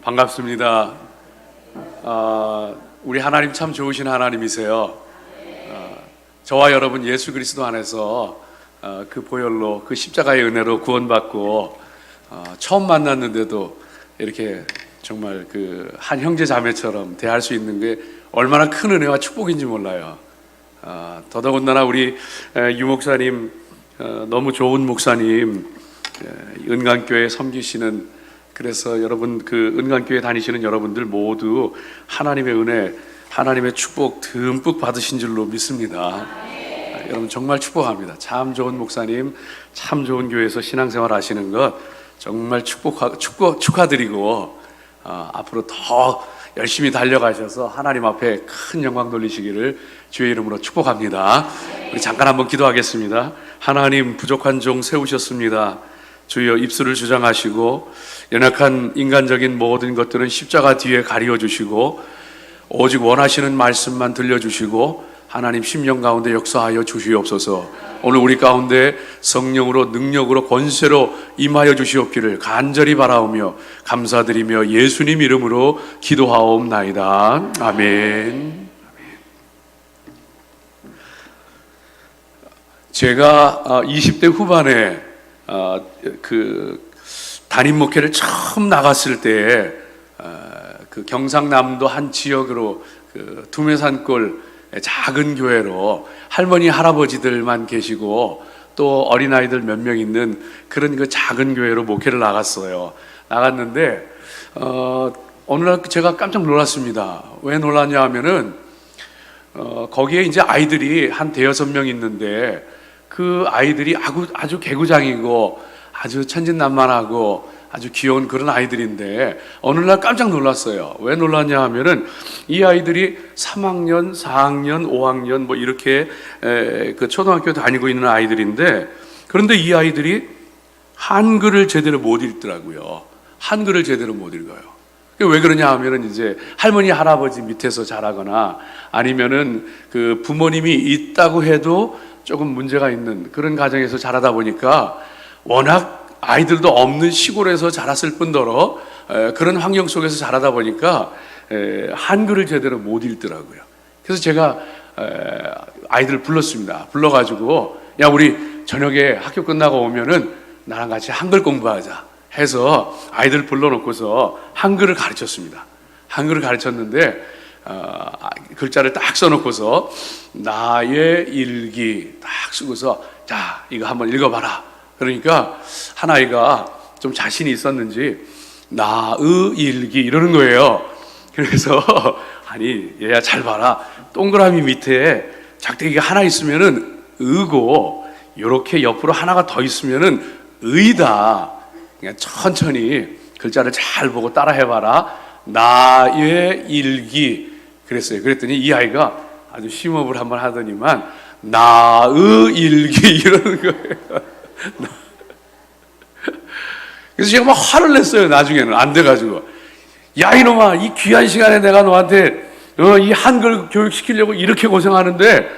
반갑습니다. 우리 하나님 참 좋으신 하나님이세요. 저와 여러분 예수 그리스도 안에서 그 보혈로, 그 십자가의 은혜로 구원받고 처음 만났는데도 이렇게 정말 그 한 형제 자매처럼 대할 수 있는 게 얼마나 큰 은혜와 축복인지 몰라요. 더더군다나 우리 유 목사님, 너무 좋은 목사님, 은강교회 섬기시는, 그래서 여러분 그 은강교회 다니시는 여러분들 모두 하나님의 은혜, 하나님의 축복 듬뿍 받으신 줄로 믿습니다. 여러분 정말 축복합니다. 참 좋은 목사님, 참 좋은 교회에서 신앙생활 하시는 것 정말 축하드리고 앞으로 더 열심히 달려가셔서 하나님 앞에 큰 영광 돌리시기를 주의 이름으로 축복합니다. 우리 잠깐 한번 기도하겠습니다. 하나님, 부족한 종 세우셨습니다. 주여, 입술을 주장하시고 연약한 인간적인 모든 것들은 십자가 뒤에 가리워주시고 오직 원하시는 말씀만 들려주시고 하나님 심령 가운데 역사하여 주시옵소서. 오늘 우리 가운데 성령으로, 능력으로, 권세로 임하여 주시옵기를 간절히 바라오며 감사드리며 예수님 이름으로 기도하옵나이다. 아멘. 제가 20대 후반에 그 담임 목회를 처음 나갔을 때 그 경상남도 한 지역으로 그 두메산골 작은 교회로 할머니 할아버지들만 계시고 또 어린아이들 몇 명 있는 그런 그 작은 교회로 목회를 나갔어요. 나갔는데 어느 날 제가 깜짝 놀랐습니다. 왜 놀랐냐 하면은 거기에 이제 아이들이 한 대여섯 명 있는데 그 아이들이 아주 개구장이고 아주 천진난만하고 아주 귀여운 그런 아이들인데 어느 날 깜짝 놀랐어요. 왜 놀랐냐 하면은 이 아이들이 3학년, 4학년, 5학년 뭐 이렇게 그 초등학교 다니고 있는 아이들인데, 그런데 이 아이들이 한글을 제대로 못 읽더라고요. 한글을 제대로 못 읽어요. 왜 그러냐 하면은 이제 할머니 할아버지 밑에서 자라거나 아니면은 그 부모님이 있다고 해도 조금 문제가 있는 그런 가정에서 자라다 보니까 워낙 아이들도 없는 시골에서 자랐을 뿐더러 그런 환경 속에서 자라다 보니까 한글을 제대로 못 읽더라고요. 그래서 제가 아이들을 불렀습니다. 불러가지고 야, 우리 저녁에 학교 끝나고 오면은 나랑 같이 한글 공부하자 해서 아이들 불러놓고서 한글을 가르쳤습니다. 한글을 가르쳤는데 글자를 딱 써놓고서 나의 일기 딱 쓰고서 자, 이거 한번 읽어봐라. 그러니까 한 아이가 좀 자신이 있었는지 나의 일기 이러는 거예요. 그래서 아니 얘야 잘 봐라, 동그라미 밑에 작대기가 하나 있으면은 의고 요렇게 옆으로 하나가 더 있으면은 의다. 그냥 천천히 글자를 잘 보고 따라 해봐라. 나의 일기 그랬어요. 그랬더니 이 아이가 아주 심호흡을 한번 하더니만 나의 일기 이러는 거예요. 그래서 제가 막 화를 냈어요. 나중에는 안 돼가지고 야 이놈아, 이 귀한 시간에 내가 너한테 이 한글 교육시키려고 이렇게 고생하는데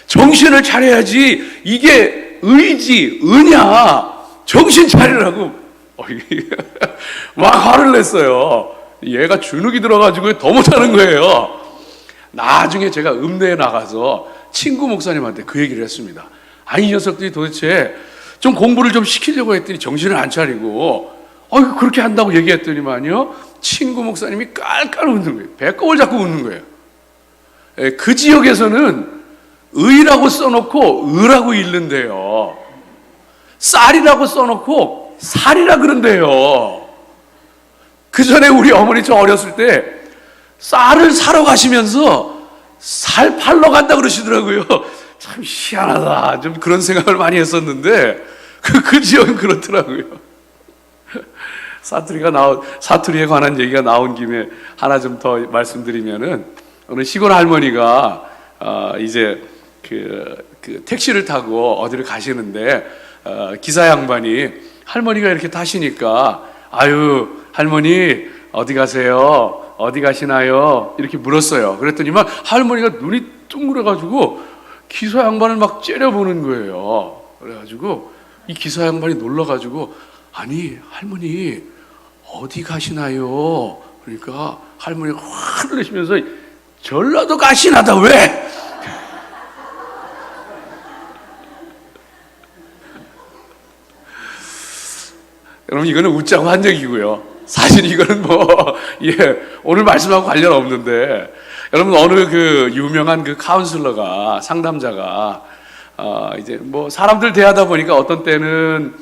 정신을 차려야지. 이게 의지, 의냐, 정신 차리라고 막 화를 냈어요. 얘가 주눅이 들어가지고 더 못하는 거예요. 나중에 제가 읍내에 나가서 친구 목사님한테 그 얘기를 했습니다. 아니 이 녀석들이 도대체 좀 공부를 좀 시키려고 했더니 정신을 안 차리고 그렇게 한다고 얘기했더니만요, 친구 목사님이 깔깔 웃는 거예요. 배꼽을 잡고 웃는 거예요. 그 지역에서는 의라고 써놓고 의라고 읽는데요, 쌀이라고 써놓고 살이라 그런데요. 그 전에 우리 어머니 저 어렸을 때 쌀을 사러 가시면서 살 팔러 간다 그러시더라고요. 참 희한하다, 좀 그런 생각을 많이 했었는데 그 지역은 그렇더라고요. 사투리에 관한 얘기가 나온 김에 하나 좀 더 말씀드리면은, 어느 시골 할머니가 이제 그 택시를 타고 어디를 가시는데 기사 양반이 할머니가 이렇게 타시니까 아유 할머니 어디 가세요? 어디 가시나요? 이렇게 물었어요. 그랬더니만 할머니가 눈이 둥그래가지고 기사 양반을 막 째려보는 거예요. 그래가지고 이 기사 양반이 놀라가지고 아니 할머니 어디 가시나요? 그러니까 할머니가 확 놀라시면서 전라도 가시나다 왜? 여러분 이거는 웃자고 한 얘기고요. 사실 이거는 오늘 말씀하고 관련 없는데, 여러분 어느 그 유명한 그 카운슬러가, 상담자가 이제 사람들 대하다 보니까 어떤 때는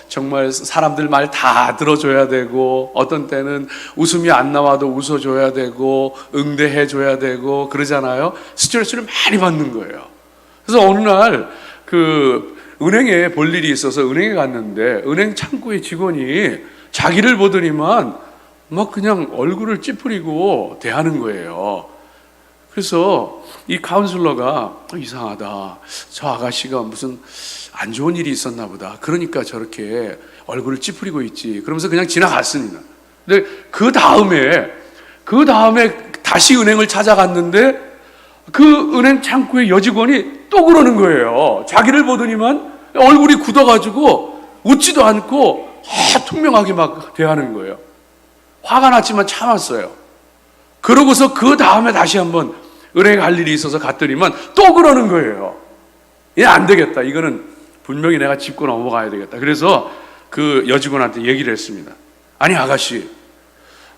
정말 사람들 말 다 들어줘야 되고, 어떤 때는 웃음이 안 나와도 웃어줘야 되고, 응대해줘야 되고 그러잖아요. 스트레스를 많이 받는 거예요. 그래서 어느 날 은행에 볼 일이 있어서 은행에 갔는데, 은행 창구의 직원이 자기를 보더니만 막 그냥 얼굴을 찌푸리고 대하는 거예요. 그래서 이 카운슬러가 이상하다, 저 아가씨가 무슨 안 좋은 일이 있었나 보다, 그러니까 저렇게 얼굴을 찌푸리고 있지, 그러면서 그냥 지나갔습니다. 근데 그 다음에 다시 은행을 찾아갔는데 그 은행 창구의 여직원이 또 그러는 거예요. 자기를 보더니만 얼굴이 굳어가지고 웃지도 않고 투명하게 막 대하는 거예요. 화가 났지만 참았어요. 그러고서 그 다음에 다시 한번 은행에 갈 일이 있어서 갔더니만 또 그러는 거예요. 안 되겠다, 이거는 분명히 내가 짚고 넘어가야 되겠다. 그래서 그 여직원한테 얘기를 했습니다. 아니 아가씨,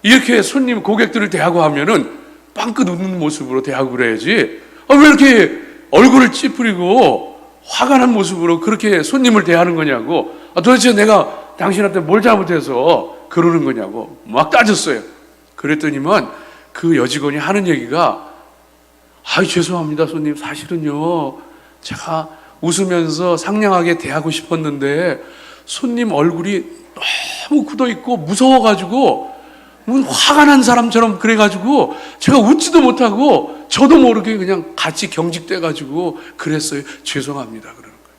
이렇게 손님 고객들을 대하고 하면은 빵긋 웃는 모습으로 대하고 그래야지, 왜 이렇게 얼굴을 찌푸리고 화가 난 모습으로 그렇게 손님을 대하는 거냐고, 도대체 내가 당신한테 뭘 잘못해서 그러는 거냐고 막 따졌어요. 그랬더니만 그 여직원이 하는 얘기가, 죄송합니다 손님, 사실은요 제가 웃으면서 상냥하게 대하고 싶었는데 손님 얼굴이 너무 굳어있고 무서워가지고 화가 난 사람처럼 그래가지고 제가 웃지도 못하고 저도 모르게 그냥 같이 경직돼가지고 그랬어요. 죄송합니다. 그러는 거예요.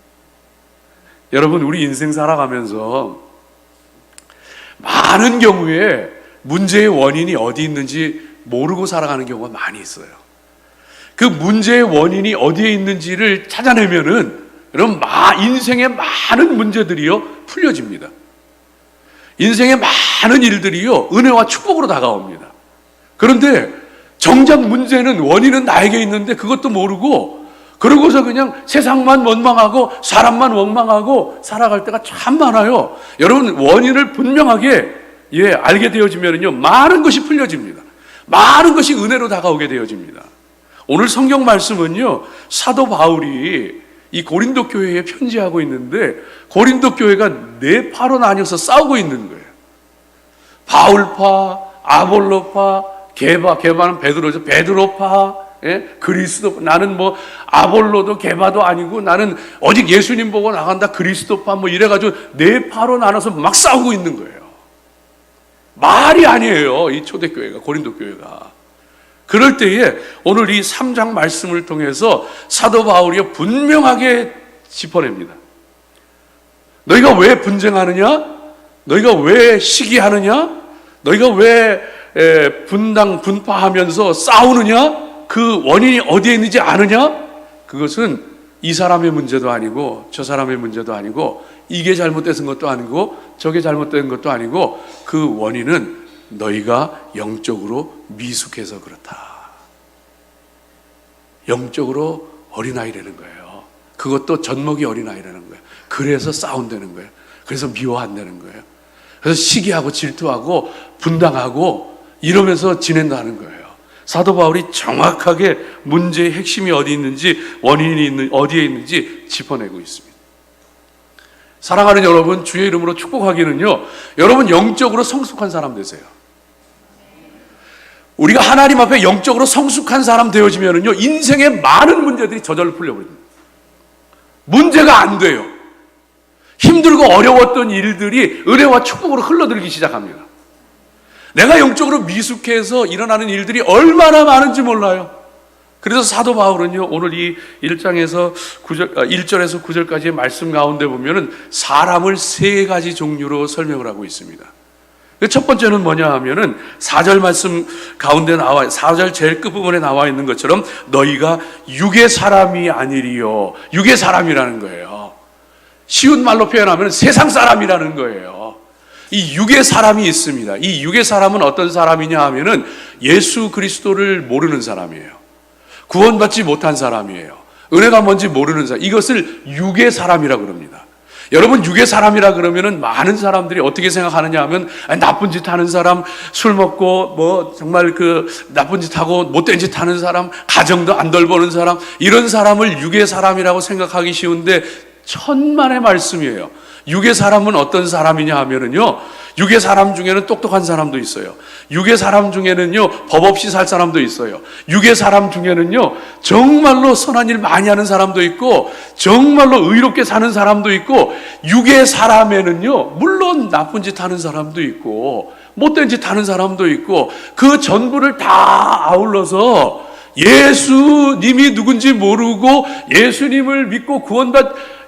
여러분, 우리 인생 살아가면서 많은 경우에 문제의 원인이 어디 있는지 모르고 살아가는 경우가 많이 있어요. 그 문제의 원인이 어디에 있는지를 찾아내면은 여러분 인생의 많은 문제들이요 풀려집니다. 인생의 많은 일들이요 은혜와 축복으로 다가옵니다. 그런데 정작 문제는, 원인은 나에게 있는데 그것도 모르고, 그러고서 그냥 세상만 원망하고 사람만 원망하고 살아갈 때가 참 많아요. 여러분, 원인을 분명하게 알게 되어지면요 많은 것이 풀려집니다. 많은 것이 은혜로 다가오게 되어집니다. 오늘 성경 말씀은요 사도 바울이 이 고린도 교회에 편지하고 있는데, 고린도 교회가 네 파로 나뉘어서 싸우고 있는 거예요. 바울파, 아볼로파, 게바는 베드로죠. 베드로파, 그리스도, 나는 아볼로도 게바도 아니고 나는 오직 예수님 보고 나간다, 그리스도파, 이래가지고 네 파로 나눠서 막 싸우고 있는 거예요. 말이 아니에요, 이 초대교회가, 고린도 교회가. 그럴 때에 오늘 이 3장 말씀을 통해서 사도 바울이 분명하게 짚어냅니다. 너희가 왜 분쟁하느냐? 너희가 왜 시기하느냐? 너희가 왜 분파하면서 싸우느냐? 그 원인이 어디에 있는지 아느냐? 그것은 이 사람의 문제도 아니고 저 사람의 문제도 아니고 이게 잘못된 것도 아니고 저게 잘못된 것도 아니고, 그 원인은 너희가 영적으로 미숙해서 그렇다. 영적으로 어린아이라는 거예요. 그것도 젖먹이 어린아이라는 거예요. 그래서 싸운다는 거예요. 그래서 미워한다는 거예요. 그래서 시기하고 질투하고 분당하고 이러면서 지낸다는 거예요. 사도 바울이 정확하게 문제의 핵심이 어디 있는지, 원인이 어디에 있는지 짚어내고 있습니다. 사랑하는 여러분, 주의 이름으로 축복하기는요, 여러분 영적으로 성숙한 사람 되세요. 우리가 하나님 앞에 영적으로 성숙한 사람 되어지면은요 인생의 많은 문제들이 저절로 풀려버립니다. 문제가 안 돼요. 힘들고 어려웠던 일들이 은혜와 축복으로 흘러들기 시작합니다. 내가 영적으로 미숙해서 일어나는 일들이 얼마나 많은지 몰라요. 그래서 사도 바울은요 오늘 이 1장에서 1절에서 9절까지의 말씀 가운데 보면은 사람을 세 가지 종류로 설명을 하고 있습니다. 첫 번째는 뭐냐 하면은 4절 말씀 가운데 4절 제일 끝부분에 나와 있는 것처럼 너희가 육의 사람이 아니리요. 육의 사람이라는 거예요. 쉬운 말로 표현하면 세상 사람이라는 거예요. 이 육의 사람이 있습니다. 이 육의 사람은 어떤 사람이냐 하면은 예수 그리스도를 모르는 사람이에요. 구원받지 못한 사람이에요. 은혜가 뭔지 모르는 사람. 이것을 육의 사람이라고 그럽니다. 여러분, 육의 사람이라 그러면은 많은 사람들이 어떻게 생각하느냐 하면 나쁜 짓 하는 사람, 술 먹고 뭐 정말 그 나쁜 짓 하고 못된 짓 하는 사람, 가정도 안 돌보는 사람, 이런 사람을 육의 사람이라고 생각하기 쉬운데 천만의 말씀이에요. 육의 사람은 어떤 사람이냐 하면은요, 육의 사람 중에는 똑똑한 사람도 있어요. 육의 사람 중에는요, 법 없이 살 사람도 있어요. 육의 사람 중에는요, 정말로 선한 일 많이 하는 사람도 있고, 정말로 의롭게 사는 사람도 있고, 육의 사람에는요, 물론 나쁜 짓 하는 사람도 있고, 못된 짓 하는 사람도 있고, 그 전부를 다 아울러서 예수님이 누군지 모르고 예수님을 믿고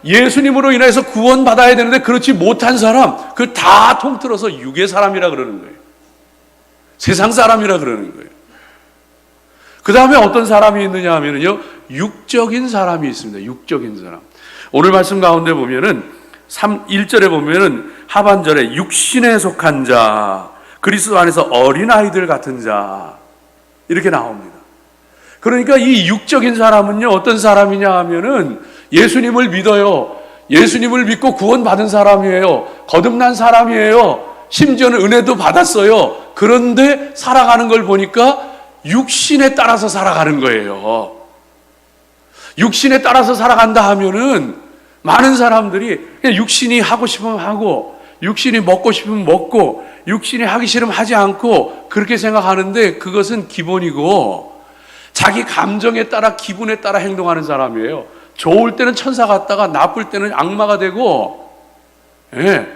예수님으로 인해서 구원받아야 되는데 그렇지 못한 사람, 그 다 통틀어서 육의 사람이라 그러는 거예요. 세상 사람이라 그러는 거예요. 그 다음에 어떤 사람이 있느냐 하면요, 육적인 사람이 있습니다. 육적인 사람. 오늘 말씀 가운데 보면은 1절에 보면은 하반절에 육신에 속한 자, 그리스도 안에서 어린아이들 같은 자, 이렇게 나옵니다. 그러니까 이 육적인 사람은요, 어떤 사람이냐 하면은 예수님을 믿어요. 예수님을 믿고 구원받은 사람이에요. 거듭난 사람이에요. 심지어는 은혜도 받았어요. 그런데 살아가는 걸 보니까 육신에 따라서 살아가는 거예요. 육신에 따라서 살아간다 하면은 많은 사람들이 그냥 육신이 하고 싶으면 하고, 육신이 먹고 싶으면 먹고, 육신이 하기 싫으면 하지 않고 그렇게 생각하는데 그것은 기본이고, 자기 감정에 따라 기분에 따라 행동하는 사람이에요. 좋을 때는 천사 같다가 나쁠 때는 악마가 되고, 예.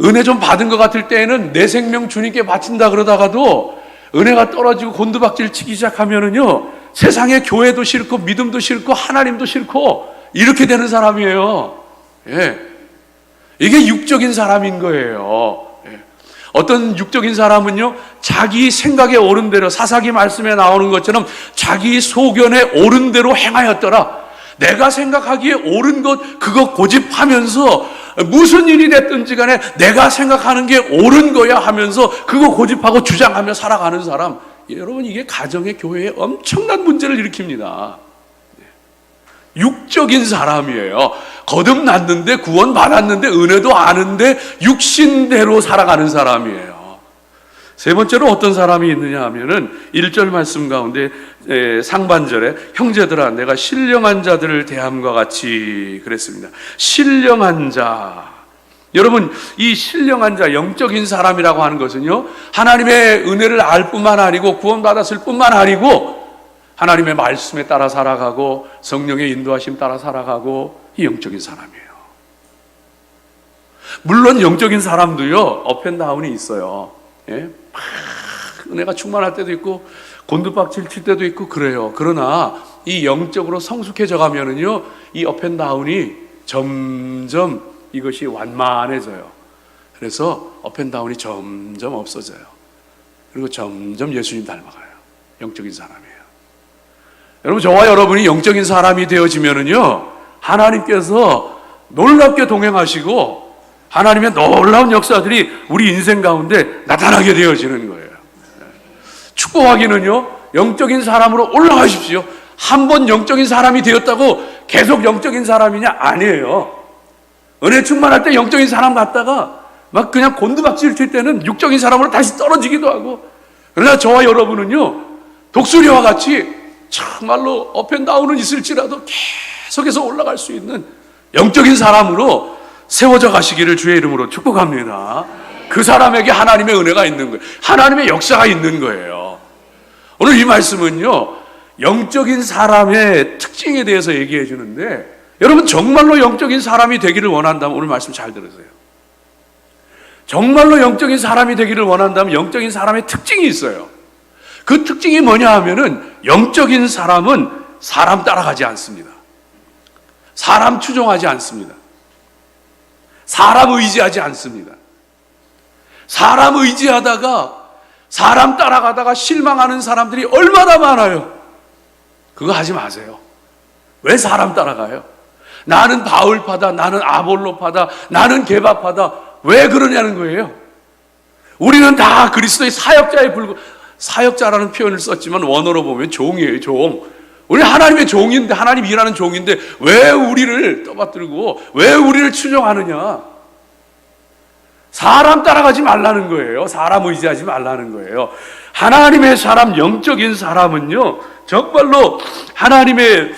은혜 좀 받은 것 같을 때에는 내 생명 주님께 바친다 그러다가도 은혜가 떨어지고 곤두박질 치기 시작하면은요, 세상에 교회도 싫고 믿음도 싫고 하나님도 싫고 이렇게 되는 사람이에요. 예. 이게 육적인 사람인 거예요. 예. 어떤 육적인 사람은요, 자기 생각에 옳은 대로, 사사기 말씀에 나오는 것처럼 자기 소견에 옳은 대로 행하였더라. 내가 생각하기에 옳은 것, 그거 고집하면서 무슨 일이 됐든지 간에 내가 생각하는 게 옳은 거야 하면서 그거 고집하고 주장하며 살아가는 사람, 여러분, 이게 가정의 교회에 엄청난 문제를 일으킵니다. 육적인 사람이에요. 거듭났는데, 구원받았는데, 은혜도 아는데 육신대로 살아가는 사람이에요. 세 번째로 어떤 사람이 있느냐 하면은 1절 말씀 가운데 상반절에 형제들아 내가 신령한 자들을 대함과 같이 그랬습니다. 신령한 자. 여러분, 이 신령한 자, 영적인 사람이라고 하는 것은요, 하나님의 은혜를 알 뿐만 아니고 구원받았을 뿐만 아니고 하나님의 말씀에 따라 살아가고 성령의 인도하심 따라 살아가고, 이 영적인 사람이에요. 물론 영적인 사람도요, 업앤다운이 있어요. 예? 막 은혜가 충만할 때도 있고 곤두박질 칠 때도 있고 그래요. 그러나 이 영적으로 성숙해져 가면은요, 이 업앤다운이 점점 이것이 완만해져요. 그래서 업앤다운이 점점 없어져요. 그리고 점점 예수님 닮아가요. 영적인 사람이에요. 여러분, 저와 여러분이 영적인 사람이 되어지면은요, 하나님께서 놀랍게 동행하시고 하나님의 놀라운 역사들이 우리 인생 가운데 나타나게 되어지는 거예요. 축복하기는요, 영적인 사람으로 올라가십시오. 한 번 영적인 사람이 되었다고 계속 영적인 사람이냐? 아니에요. 은혜 충만할 때 영적인 사람 같다가 막 그냥 곤두박질 칠 때는 육적인 사람으로 다시 떨어지기도 하고. 그러나 저와 여러분은요, 독수리와 같이 정말로 업앤다운은 있을지라도 계속해서 올라갈 수 있는 영적인 사람으로 세워져 가시기를 주의 이름으로 축복합니다. 그 사람에게 하나님의 은혜가 있는 거예요. 하나님의 역사가 있는 거예요. 오늘 이 말씀은요, 영적인 사람의 특징에 대해서 얘기해 주는데, 여러분, 정말로 영적인 사람이 되기를 원한다면 오늘 말씀 잘 들으세요. 정말로 영적인 사람이 되기를 원한다면 영적인 사람의 특징이 있어요. 그 특징이 뭐냐 하면은, 영적인 사람은 사람 따라가지 않습니다. 사람 추종하지 않습니다. 사람 의지하지 않습니다. 사람 의지하다가 사람 따라가다가 실망하는 사람들이 얼마나 많아요. 그거 하지 마세요. 왜 사람 따라가요? 나는 바울파다, 나는 아볼로파다, 나는 게바파다. 왜 그러냐는 거예요. 우리는 다 그리스도의 사역자라는 표현을 썼지만 원어로 보면 종이에요, 종. 우리 하나님의 종인데, 하나님 일하는 종인데 왜 우리를 떠받들고 왜 우리를 추종하느냐? 사람 따라가지 말라는 거예요. 사람 의지하지 말라는 거예요. 하나님의 사람, 영적인 사람은요, 정말로 하나님의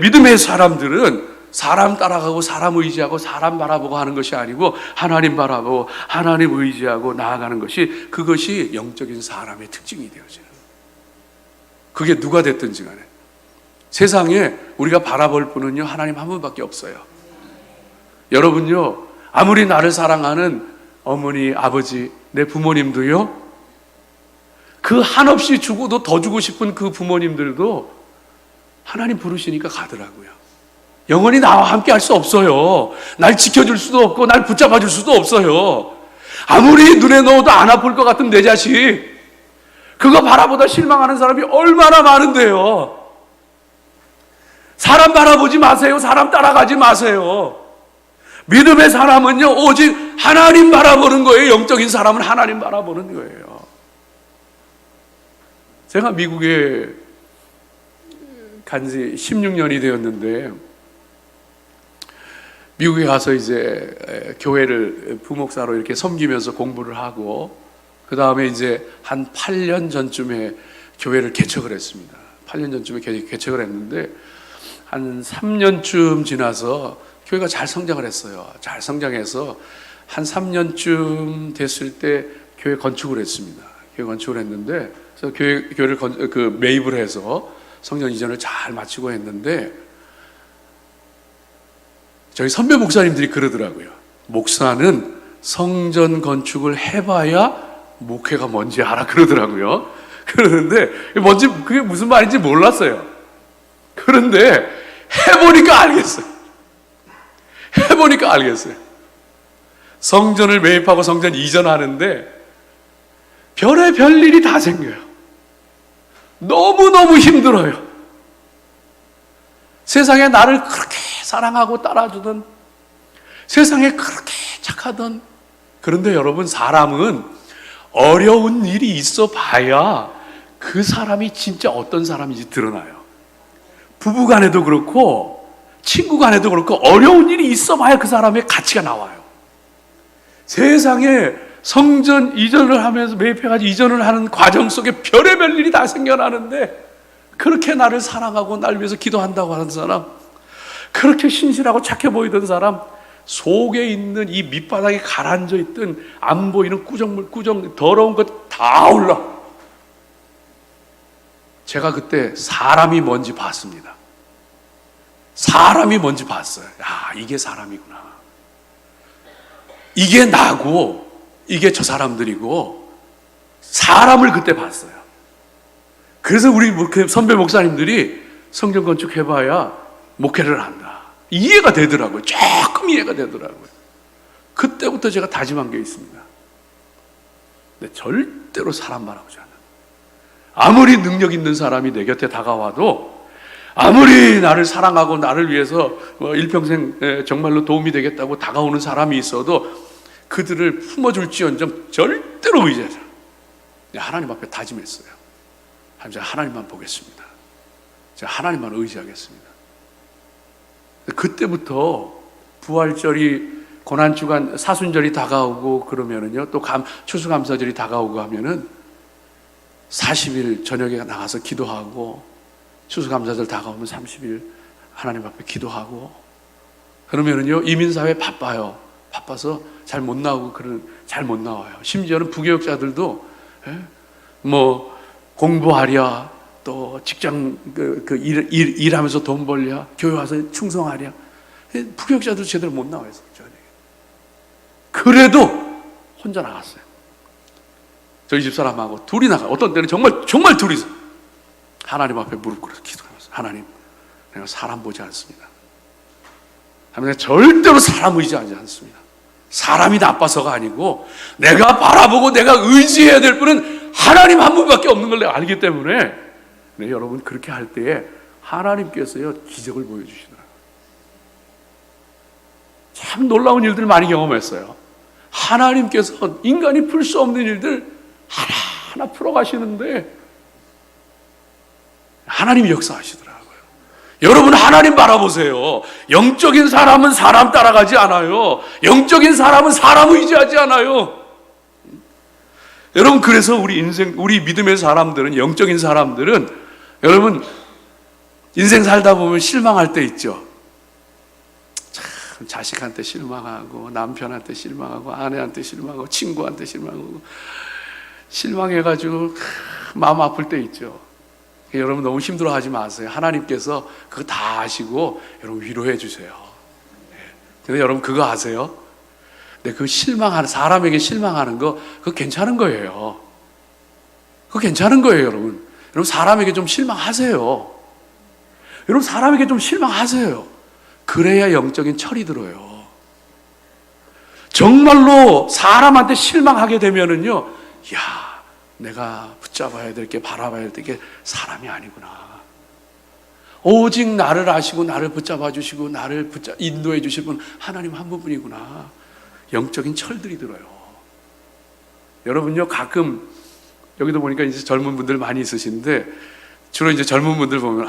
믿음의 사람들은 사람 따라가고 사람 의지하고 사람 바라보고 하는 것이 아니고 하나님 바라보고 하나님 의지하고 나아가는 것이, 그것이 영적인 사람의 특징이 되어져요. 그게 누가 됐든지 간에 세상에 우리가 바라볼 분은요, 하나님 한 분밖에 없어요. 여러분요, 아무리 나를 사랑하는 어머니, 아버지, 내 부모님도요, 그 한없이 주고도 더 주고 싶은 그 부모님들도 하나님 부르시니까 가더라고요. 영원히 나와 함께 할 수 없어요. 날 지켜줄 수도 없고 날 붙잡아 줄 수도 없어요. 아무리 눈에 넣어도 안 아플 것 같은 내 자식, 그거 바라보다 실망하는 사람이 얼마나 많은데요. 사람 바라보지 마세요. 사람 따라가지 마세요. 믿음의 사람은요, 오직 하나님 바라보는 거예요. 영적인 사람은 하나님 바라보는 거예요. 제가 미국에 간 지 16년이 되었는데, 미국에 가서 이제 교회를 부목사로 이렇게 섬기면서 공부를 하고, 그 다음에 이제 한 8년 전쯤에 교회를 개척을 했습니다. 8년 전쯤에 개척을 했는데, 한 3년쯤 지나서 교회가 잘 성장을 했어요. 잘 성장해서 한 3년쯤 됐을 때 교회 건축을 했습니다. 교회 건축을 했는데, 그래서 교회를 매입을 해서 성전 이전을 잘 마치고 했는데, 저희 선배 목사님들이 그러더라고요. 목사는 성전 건축을 해봐야 목회가 뭔지 알아, 그러더라고요. 그러는데 그게 무슨 말인지 몰랐어요. 그런데 해보니까 알겠어요. 성전을 매입하고 성전 이전하는데 별의별 일이 다 생겨요. 너무너무 힘들어요. 세상에 나를 그렇게 사랑하고 따라주던, 세상에 그렇게 착하던, 그런데 여러분, 사람은 어려운 일이 있어 봐야 그 사람이 진짜 어떤 사람인지 드러나요. 부부간에도 그렇고 친구간에도 그렇고 어려운 일이 있어 봐야 그 사람의 가치가 나와요. 세상에 성전 이전을 하면서 매입해가지고 이전을 하는 과정 속에 별의별 일이 다 생겨나는데, 그렇게 나를 사랑하고 날 위해서 기도한다고 하는 사람, 그렇게 신실하고 착해 보이던 사람 속에 있는 이 밑바닥에 가라앉아 있던 안 보이는 꾸정물, 더러운 것 다 올라. 제가 그때 사람이 뭔지 봤습니다. 사람이 뭔지 봤어요. 야, 이게 사람이구나. 이게 나고 이게 저 사람들이고, 사람을 그때 봤어요. 그래서 우리 선배 목사님들이 성전 건축해봐야 목회를 한다, 이해가 되더라고요. 조금 이해가 되더라고요. 그때부터 제가 다짐한 게 있습니다. 근데 절대로 사람 바라보지 않는다. 아무리 능력 있는 사람이 내 곁에 다가와도, 아무리 나를 사랑하고 나를 위해서 일평생 정말로 도움이 되겠다고 다가오는 사람이 있어도 그들을 품어줄지언정 절대로 의지하지 않아요. 하나님 앞에 다짐했어요. 제가 하나님만 보겠습니다. 제가 하나님만 의지하겠습니다. 그때부터 부활절이, 고난주간, 사순절이 다가오고 그러면은요, 또 추수감사절이 다가오고 하면은 40일 저녁에 나가서 기도하고, 추수감사절 다가오면 30일 하나님 앞에 기도하고, 그러면은요, 이민사회 바빠요. 바빠서 잘 못 나오고, 잘 못 나와요. 심지어는 부교육자들도 공부하랴, 또 직장 일하면서 돈 벌랴, 교회 와서 충성하랴, 부교육자도 제대로 못 나와요. 그래도 혼자 나갔어요. 저희 집사람하고 둘이 나가요. 어떤 때는 정말 둘이서 하나님 앞에 무릎 꿇어서 기도하면서, 하나님, 내가 사람 보지 않습니다. 하나님, 내가 절대로 사람 의지하지 않습니다. 사람이 나빠서가 아니고 내가 바라보고 내가 의지해야 될 분은 하나님 한 분밖에 없는 걸 내가 알기 때문에, 네, 여러분, 그렇게 할 때에 하나님께서요, 기적을 보여주시더라고요. 참 놀라운 일들을 많이 경험했어요. 하나님께서 인간이 풀 수 없는 일들 하나하나 풀어가시는데 하나님이 역사하시더라고요. 여러분, 하나님 바라보세요. 영적인 사람은 사람 따라가지 않아요. 영적인 사람은 사람 의지하지 않아요. 여러분, 그래서 우리 믿음의 사람들은, 영적인 사람들은, 여러분, 인생 살다 보면 실망할 때 있죠. 참, 자식한테 실망하고, 남편한테 실망하고, 아내한테 실망하고, 친구한테 실망하고, 실망해가지고 마음 아플 때 있죠. 여러분, 너무 힘들어하지 마세요. 하나님께서 그거 다 아시고 여러분 위로해 주세요. 근데 여러분, 그거 아세요? 근데 그 사람에게 실망하는 거, 그거 괜찮은 거예요. 그거 괜찮은 거예요, 여러분. 여러분, 사람에게 좀 실망하세요. 여러분, 사람에게 좀 실망하세요. 그래야 영적인 철이 들어요. 정말로 사람한테 실망하게 되면은요, 야, 내가 붙잡아야 될 게, 바라봐야 될 게 사람이 아니구나. 오직 나를 아시고 나를 붙잡아 주시고 나를 인도해 주실 분 하나님 한 분뿐이구나. 영적인 철들이 들어요. 여러분요, 가끔 여기도 보니까 이제 젊은 분들 많이 있으신데, 주로 이제 젊은 분들 보면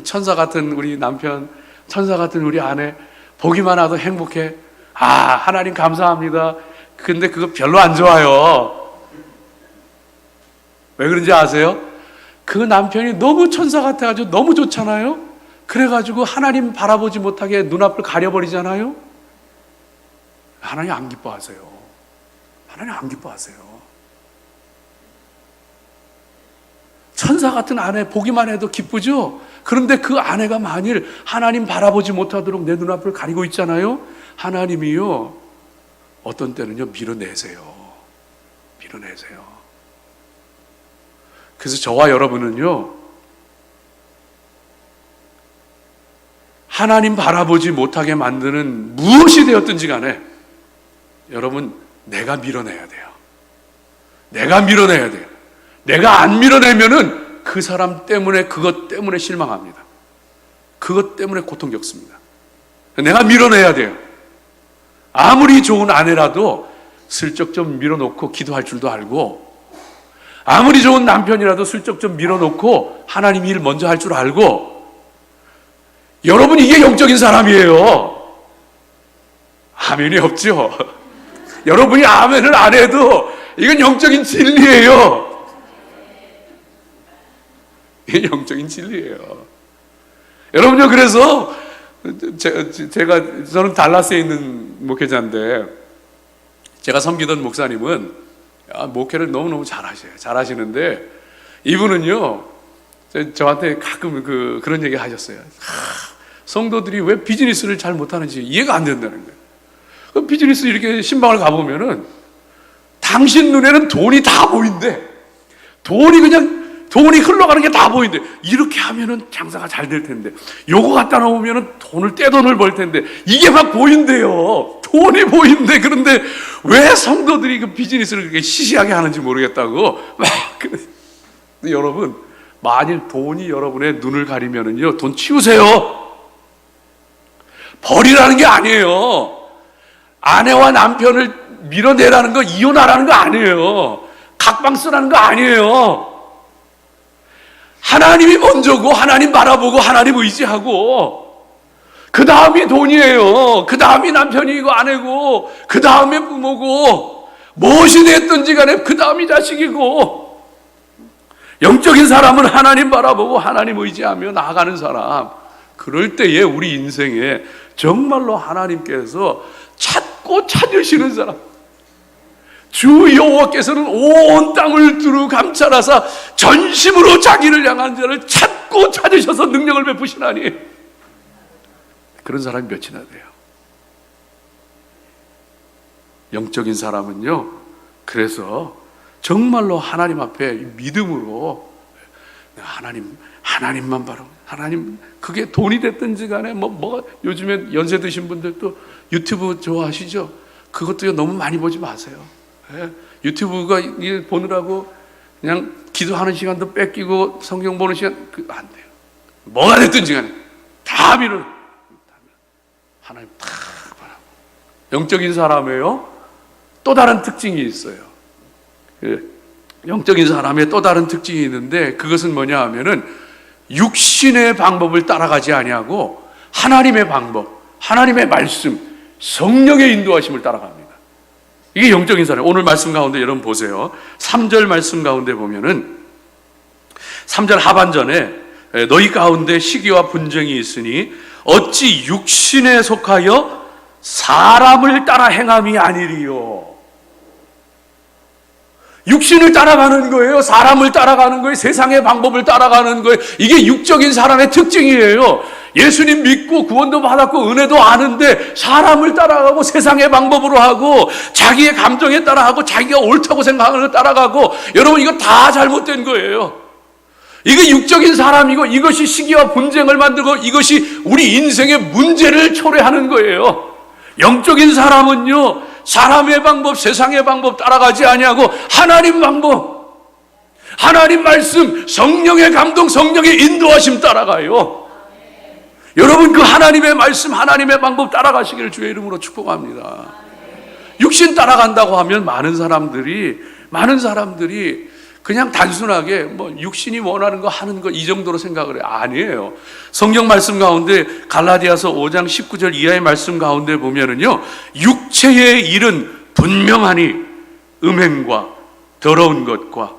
천사 같은 우리 남편, 천사 같은 우리 아내 보기만 해도 행복해. 하나님 감사합니다. 근데 그거 별로 안 좋아요. 왜 그런지 아세요? 그 남편이 너무 천사 같아가지고 너무 좋잖아요. 그래가지고 하나님 바라보지 못하게 눈앞을 가려버리잖아요. 하나님 안 기뻐하세요. 하나님 안 기뻐하세요. 천사 같은 아내 보기만 해도 기쁘죠? 그런데 그 아내가 만일 하나님 바라보지 못하도록 내 눈앞을 가리고 있잖아요. 하나님이요, 어떤 때는요, 밀어내세요. 밀어내세요. 그래서 저와 여러분은요, 하나님 바라보지 못하게 만드는 무엇이 되었든지 간에 여러분, 내가 밀어내야 돼요. 내가 밀어내야 돼요. 내가 안 밀어내면은 그 사람 때문에, 그것 때문에 실망합니다. 그것 때문에 고통 겪습니다. 내가 밀어내야 돼요. 아무리 좋은 아내라도 슬쩍 좀 밀어놓고 기도할 줄도 알고, 아무리 좋은 남편이라도 슬쩍 좀 밀어놓고 하나님 일 먼저 할 줄 알고, 여러분, 이게 영적인 사람이에요. 아멘이 없죠? 여러분이 아멘을 안 해도 이건 영적인 진리예요. 이게 영적인 진리예요. 여러분요, 그래서 저는 달라스에 있는 목회자인데, 제가 섬기던 목사님은 목회를 너무너무 잘하시는데, 이분은요, 저한테 가끔 그런 얘기 하셨어요. 성도들이 왜 비즈니스를 잘 못하는지 이해가 안 된다는 거예요. 그 비즈니스 이렇게 신방을 가보면은 당신 눈에는 돈이 다 보인대. 돈이 흘러가는 게 다 보인대. 이렇게 하면은 장사가 잘 될 텐데, 요거 갖다 놓으면은 떼돈을 벌 텐데, 이게 막 보인대요. 돈이 보인대. 그런데 왜 성도들이 그 비즈니스를 그렇게 시시하게 하는지 모르겠다고 근데 여러분, 만일 돈이 여러분의 눈을 가리면은요, 돈 치우세요. 버리라는 게 아니에요. 아내와 남편을 밀어내라는 거, 이혼하라는 거 아니에요. 각방 쓰라는 거 아니에요. 하나님이 먼저고, 하나님 바라보고, 하나님 의지하고, 그 다음이 돈이에요. 그 다음이 남편이고 아내고, 그 다음에 부모고, 무엇이 됐든지 간에 그 다음이 자식이고, 영적인 사람은 하나님 바라보고 하나님 의지하며 나아가는 사람. 그럴 때에 우리 인생에 정말로 하나님께서 찾고 찾으시는 사람, 주 여호와께서는 온 땅을 두루 감찰하사 전심으로 자기를 향한 자를 찾고 찾으셔서 능력을 베푸시나니, 그런 사람이 몇이나 돼요. 영적인 사람은요, 그래서 정말로 하나님 앞에 믿음으로 하나님만 바라고, 하나님, 그게 돈이 됐든지 간에 요즘에 연세 드신 분들도 유튜브 좋아하시죠? 그것도 너무 많이 보지 마세요. 유튜브가 보느라고 그냥 기도하는 시간도 뺏기고 성경 보는 시간 안 돼요. 뭐가 됐든지 간에 다 하나님 다 바라고. 영적인 사람이에요. 또 다른 특징이 있어요. 영적인 사람의 또 다른 특징이 있는데, 그것은 뭐냐 하면은 육신의 방법을 따라가지 아니하고 하나님의 방법, 하나님의 말씀, 성령의 인도하심을 따라갑니다. 이게 영적인 사람. 오늘 말씀 가운데 여러분 보세요. 3절 말씀 가운데 보면은 3절 하반전에 너희 가운데 시기와 분쟁이 있으니 어찌 육신에 속하여 사람을 따라 행함이 아니리요. 육신을 따라가는 거예요. 사람을 따라가는 거예요. 세상의 방법을 따라가는 거예요. 이게 육적인 사람의 특징이에요. 예수님 믿고 구원도 받았고 은혜도 아는데 사람을 따라가고 세상의 방법으로 하고 자기의 감정에 따라하고 자기가 옳다고 생각하는 걸 따라가고, 여러분 이거 다 잘못된 거예요. 이게 육적인 사람이고 이것이 시기와 분쟁을 만들고 이것이 우리 인생의 문제를 초래하는 거예요. 영적인 사람은요, 사람의 방법, 세상의 방법 따라가지 아니하고 하나님 방법, 하나님 말씀, 성령의 감동, 성령의 인도하심 따라가요. 여러분 그 하나님의 말씀, 하나님의 방법 따라가시기를 주의 이름으로 축복합니다. 육신 따라간다고 하면 많은 사람들이 그냥 단순하게 뭐 육신이 원하는 거 하는 거 이 정도로 생각을 해요. 아니에요. 성경 말씀 가운데 갈라디아서 5장 19절 이하의 말씀 가운데 보면은요, 육체의 일은 분명하니 음행과 더러운 것과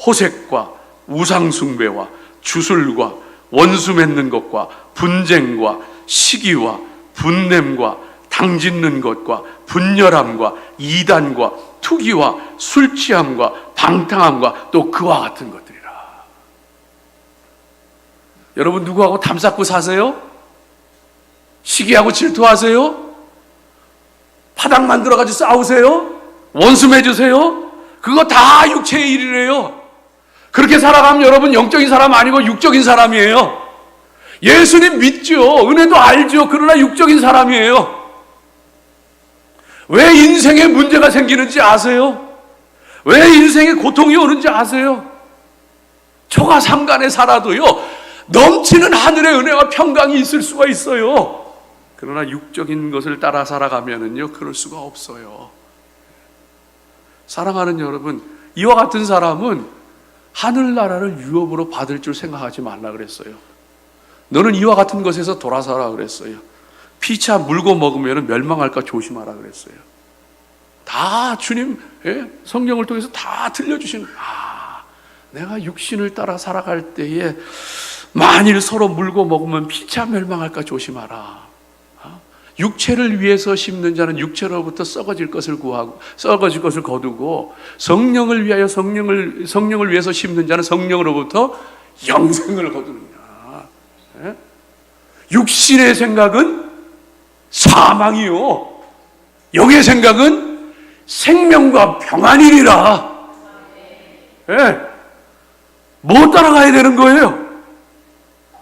호색과 우상숭배와 주술과 원수 맺는 것과 분쟁과 시기와 분냄과 당짓는 것과 분열함과 이단과 투기와 술취함과 방탕함과 또 그와 같은 것들이라. 여러분 누구하고 담쌓고 사세요? 시기하고 질투하세요? 파당 만들어가지고 싸우세요? 원수 맺으세요? 그거 다 육체의 일이래요. 그렇게 살아가면 여러분 영적인 사람 아니고 육적인 사람이에요. 예수님 믿죠. 은혜도 알죠. 그러나 육적인 사람이에요. 왜 인생에 문제가 생기는지 아세요? 왜 인생에 고통이 오는지 아세요? 초가 삼간에 살아도요, 넘치는 하늘의 은혜와 평강이 있을 수가 있어요. 그러나 육적인 것을 따라 살아가면은요, 그럴 수가 없어요. 사랑하는 여러분, 이와 같은 사람은 하늘나라를 유업으로 받을 줄 생각하지 말라 그랬어요. 너는 이와 같은 것에서 돌아서라 그랬어요. 피차 물고 먹으면 멸망할까 조심하라 그랬어요. 다 주님 성령을 통해서 다 들려주시는, 내가 육신을 따라 살아갈 때에 만일 서로 물고 먹으면 피차 멸망할까 조심하라. 육체를 위해서 심는 자는 육체로부터 썩어질 것을 구하고 썩어질 것을 거두고, 성령을 위하여 성령을 위해서 심는 자는 성령으로부터 영생을 거두느냐. 육신의 생각은 사망이요, 영의 생각은 생명과 평안이리라. 뭐 따라가야 되는 거예요?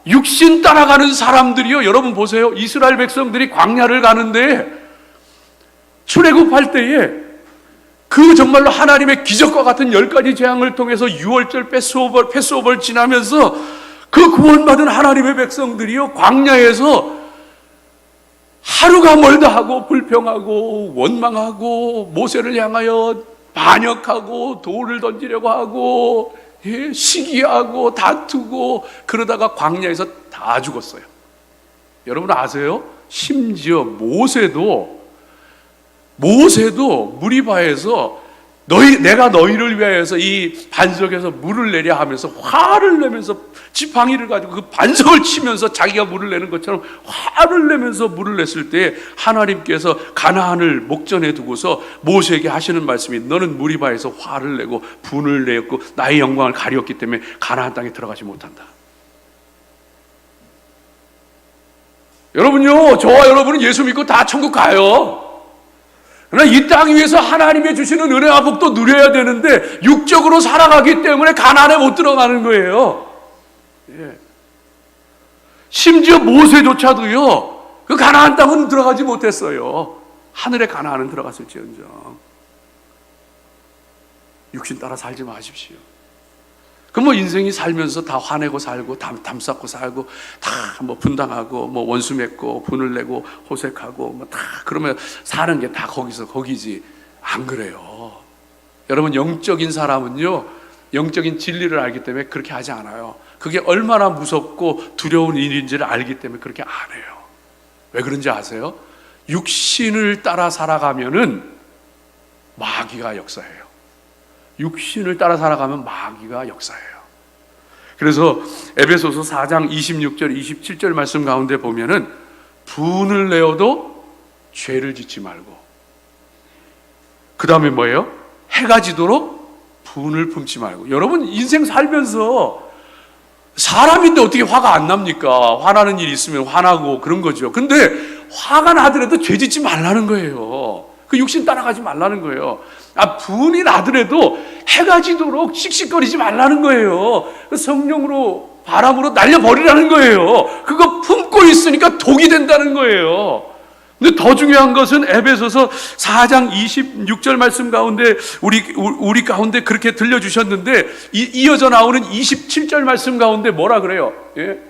육신 따라가는 사람들이요, 여러분 보세요. 이스라엘 백성들이 광야를 가는데 출애굽할 때에 그 정말로 하나님의 기적과 같은 10가지 재앙을 통해서 유월절 패스오버를 지나면서 그 구원받은 하나님의 백성들이요, 광야에서 하루가 멀다 하고 불평하고 원망하고 모세를 향하여 반역하고 돌을 던지려고 하고 시기하고 다투고 그러다가 광야에서 다 죽었어요. 여러분 아세요? 심지어 모세도 무리바에서 내가 너희를 위하여서 이 반석에서 물을 내려 하면서 화를 내면서 지팡이를 가지고 그 반석을 치면서 자기가 물을 내는 것처럼 화를 내면서 물을 냈을 때 하나님께서 가나안을 목전에 두고서 모세에게 하시는 말씀이, 너는 무리바에서 화를 내고 분을 내었고 나의 영광을 가리었기 때문에 가나안 땅에 들어가지 못한다. 여러분요, 저와 여러분은 예수 믿고 다 천국 가요. 그러나 이 땅 위에서 하나님이 주시는 은혜와 복도 누려야 되는데 육적으로 살아가기 때문에 가나안에 못 들어가는 거예요. 심지어 모세조차도요, 그 가나안 땅은 들어가지 못했어요. 하늘의 가나안은 들어갔을지언정. 육신 따라 살지 마십시오. 그럼 뭐 인생이 살면서 다 화내고 살고 담쌓고 살고 다 뭐 분당하고 뭐 원수 맺고 분을 내고 호색하고 뭐 다 그러면 사는 게 다 거기지. 안 그래요. 여러분, 영적인 사람은요, 영적인 진리를 알기 때문에 그렇게 하지 않아요. 그게 얼마나 무섭고 두려운 일인지를 알기 때문에 그렇게 안 해요. 왜 그런지 아세요? 육신을 따라 살아가면은 마귀가 역사해요. 육신을 따라 살아가면 마귀가 역사해요. 그래서 에베소서 4장 26절 27절 말씀 가운데 보면은 분을 내어도 죄를 짓지 말고, 그 다음에 뭐예요? 해가 지도록 분을 품지 말고. 여러분, 인생 살면서 사람인데 어떻게 화가 안 납니까? 화나는 일이 있으면 화나고 그런 거죠. 근데 화가 나더라도 죄 짓지 말라는 거예요. 그 육신 따라가지 말라는 거예요. 분이 나더라도 해가 지도록 씩씩거리지 말라는 거예요. 성령으로, 바람으로 날려버리라는 거예요. 그거 품고 있으니까 독이 된다는 거예요. 근데 더 중요한 것은 에베소서 4장 26절 말씀 가운데 우리 가운데 그렇게 들려주셨는데, 이어져 나오는 27절 말씀 가운데 뭐라 그래요? 예?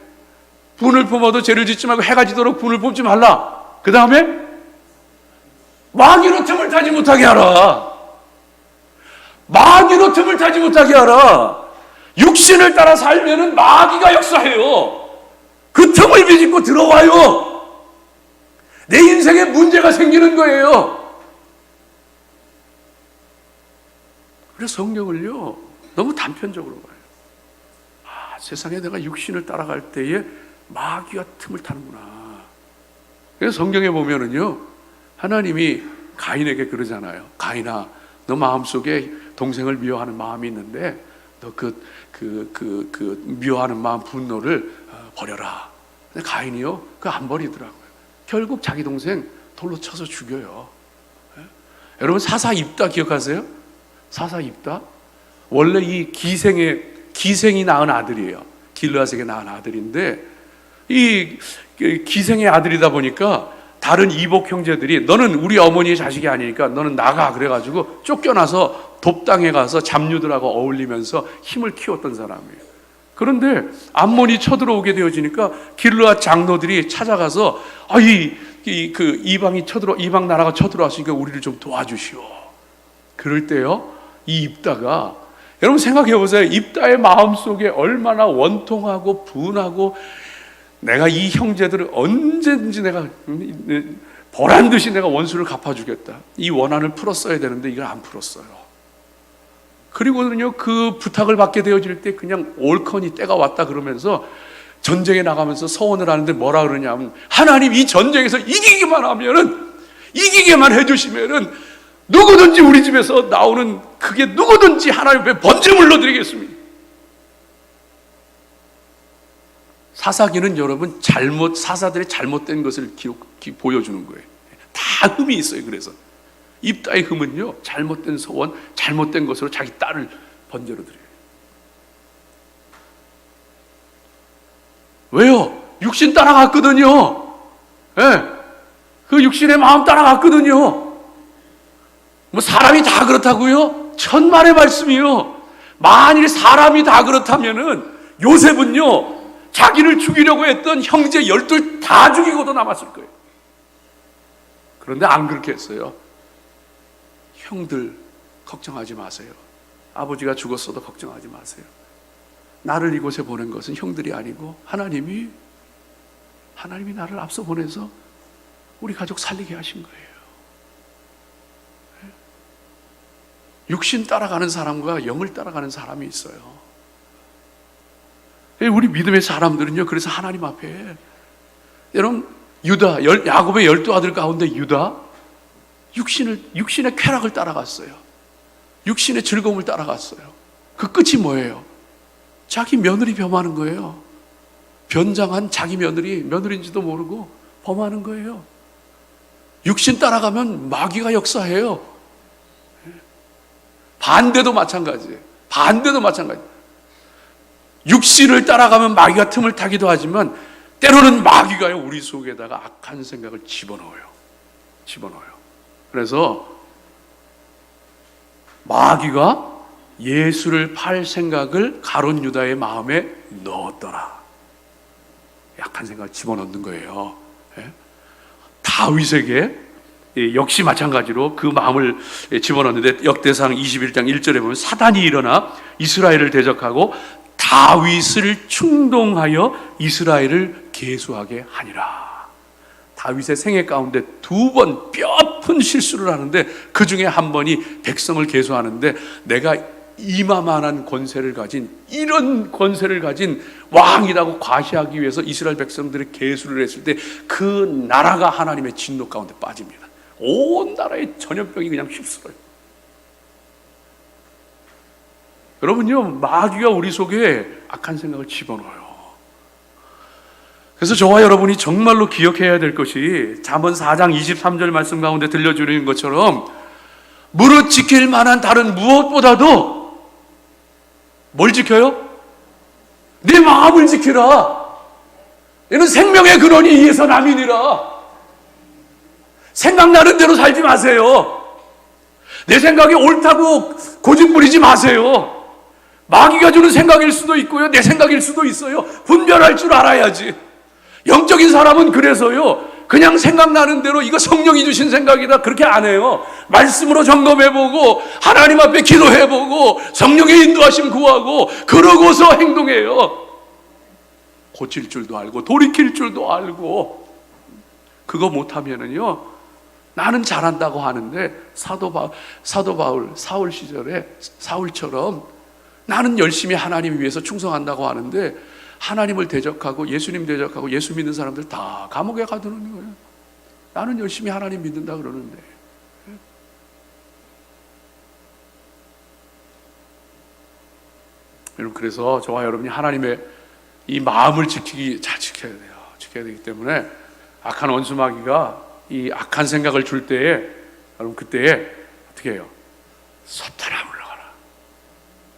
분을 품어도 죄를 짓지 말고 해가 지도록 분을 품지 말라. 그 다음에 마귀로 틈을 타지 못하게 하라. 마귀로 틈을 타지 못하게 하라. 육신을 따라 살면은 마귀가 역사해요. 그 틈을 비집고 들어와요. 내 인생에 문제가 생기는 거예요. 그래서 성경을요, 너무 단편적으로 봐요. 세상에 내가 육신을 따라갈 때에 마귀가 틈을 타는구나. 그래서 성경에 보면은요, 하나님이 가인에게 그러잖아요. 가인아, 너 마음속에 동생을 미워하는 마음이 있는데 너 미워하는 마음, 분노를 버려라. 근데 가인이요, 그거 안 버리더라고요. 결국 자기 동생 돌로 쳐서 죽여요. 여러분, 사사입다 기억하세요? 사사입다? 원래 이 기생이 낳은 아들이에요. 길르앗에게 낳은 아들인데, 이 기생의 아들이다 보니까 다른 이복 형제들이 너는 우리 어머니의 자식이 아니니까 너는 나가, 그래가지고 쫓겨나서 돕당에 가서 잡류들하고 어울리면서 힘을 키웠던 사람이에요. 그런데 암몬이 쳐들어오게 되어지니까 길르앗 장로들이 찾아가서 이방 나라가 쳐들어왔으니까 우리를 좀 도와주시오. 그럴 때요, 이 입다가, 여러분 생각해 보세요. 입다의 마음속에 얼마나 원통하고 분하고, 내가 이 형제들을 언제든지 내가 보란 듯이 내가 원수를 갚아주겠다, 이 원한을 풀었어야 되는데 이걸 안 풀었어요. 그리고는요, 그 부탁을 받게 되어질 때 그냥 옳거니 때가 왔다 그러면서 전쟁에 나가면서 서원을 하는데 뭐라 그러냐면, 하나님 이 전쟁에서 이기게만 해주시면은 누구든지 우리 집에서 나오는 그게 누구든지 하나님 앞에 번제물로 드리겠습니다. 사사기는 여러분 사사들의 잘못된 것을 보여주는 거예요. 다 흠이 있어요. 그래서 입다의 흠은요, 잘못된 소원, 잘못된 것으로 자기 딸을 번제로 드려요. 왜요? 육신 따라갔거든요. 예, 그 육신의 마음 따라갔거든요. 뭐 사람이 다 그렇다고요? 천만의 말씀이요. 만일 사람이 다 그렇다면은 요셉은요, 자기를 죽이려고 했던 형제 12 다 죽이고도 남았을 거예요. 그런데 안 그렇게 했어요. 형들 걱정하지 마세요. 아버지가 죽었어도 걱정하지 마세요. 나를 이곳에 보낸 것은 형들이 아니고 하나님이 나를 앞서 보내서 우리 가족 살리게 하신 거예요. 육신 따라가는 사람과 영을 따라가는 사람이 있어요. 우리 믿음의 사람들은요, 그래서 하나님 앞에, 여러분, 야곱의 12아들 가운데 유다, 육신의 쾌락을 따라갔어요. 육신의 즐거움을 따라갔어요. 그 끝이 뭐예요? 자기 며느리 범하는 거예요. 변장한 자기 며느리인지도 모르고 범하는 거예요. 육신 따라가면 마귀가 역사해요. 반대도 마찬가지예요. 육신을 따라가면 마귀가 틈을 타기도 하지만, 때로는 마귀가요, 우리 속에다가 악한 생각을 집어넣어요. 그래서 마귀가 예수를 팔 생각을 가룟 유다의 마음에 넣었더라. 약한 생각을 집어넣는 거예요. 다윗에게 역시 마찬가지로 그 마음을 집어넣는데 역대상 21장 1절에 보면 사단이 일어나 이스라엘을 대적하고 다윗을 충동하여 이스라엘을 계수하게 하니라. 다윗의 생애 가운데 두 번 뼈아픈 실수를 하는데 그 중에 한 번이 백성을 계수하는데 내가 이마만한 권세를 가진 이런 권세를 가진 왕이라고 과시하기 위해서 이스라엘 백성들의 계수를 했을 때 그 나라가 하나님의 진노 가운데 빠집니다. 온 나라의 전염병이 그냥 휩쓸어요. 여러분요, 마귀가 우리 속에 악한 생각을 집어넣어요. 그래서 저와 여러분이 정말로 기억해야 될 것이 잠언 4장 23절 말씀 가운데 들려주는 것처럼 무릇 지킬 만한 다른 무엇보다도 뭘 지켜요? 내 마음을 지키라. 이는 생명의 근원이 이에서 남이니라. 생각나는 대로 살지 마세요. 내 생각이 옳다고 고집 부리지 마세요. 마귀가 주는 생각일 수도 있고요, 내 생각일 수도 있어요. 분별할 줄 알아야지. 영적인 사람은 그래서요, 그냥 생각나는 대로 이거 성령이 주신 생각이다 그렇게 안 해요. 말씀으로 점검해보고 하나님 앞에 기도해보고 성령의 인도하심 구하고 그러고서 행동해요. 고칠 줄도 알고 돌이킬 줄도 알고. 그거 못하면은요, 나는 잘한다고 하는데 사도 바울 사울 시절에 사울처럼 나는 열심히 하나님 위해서 충성한다고 하는데 하나님을 대적하고 예수님 대적하고 예수 믿는 사람들 다 감옥에 가두는 거예요. 나는 열심히 하나님 믿는다 그러는데. 여러분, 그래서 저와 여러분이 하나님의 이 마음을 잘 지켜야 돼요. 지켜야 되기 때문에 악한 원수마귀가 이 악한 생각을 줄 때에 여러분 그때에 어떻게 해요? 섰더라 물러가라.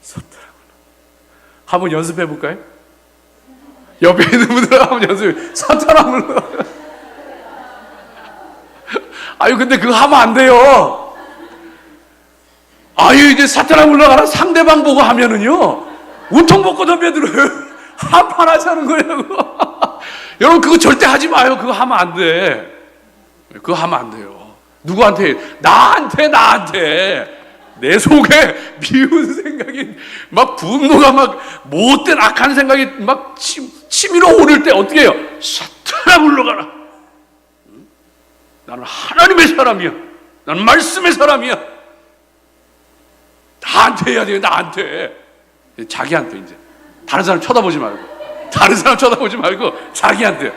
섰더라 물러가라. 한번 연습해 볼까요? 옆에 있는 분들 한번 연습해. 섰더라 물러가라. 아유, 근데 그거 하면 안 돼요. 아유, 이제 섰더라 물러가라 상대방 보고 하면은요, 우통 벗고 덤벼들어요. 한판 하자는 거예요. 여러분, 그거 절대 하지 마요. 그거 하면 안 돼. 그거 하면 안 돼요. 누구한테? 나한테. 내 속에 미운 생각이 막 분노가 막 못된 악한 생각이 막 치밀어 오를 때 어떻게 해요? satara 물러가라. 나는 하나님의 사람이야. 나는 말씀의 사람이야. 나한테 해야 돼요. 나한테. 자기한테 이제. 다른 사람 쳐다보지 말고. 자기한테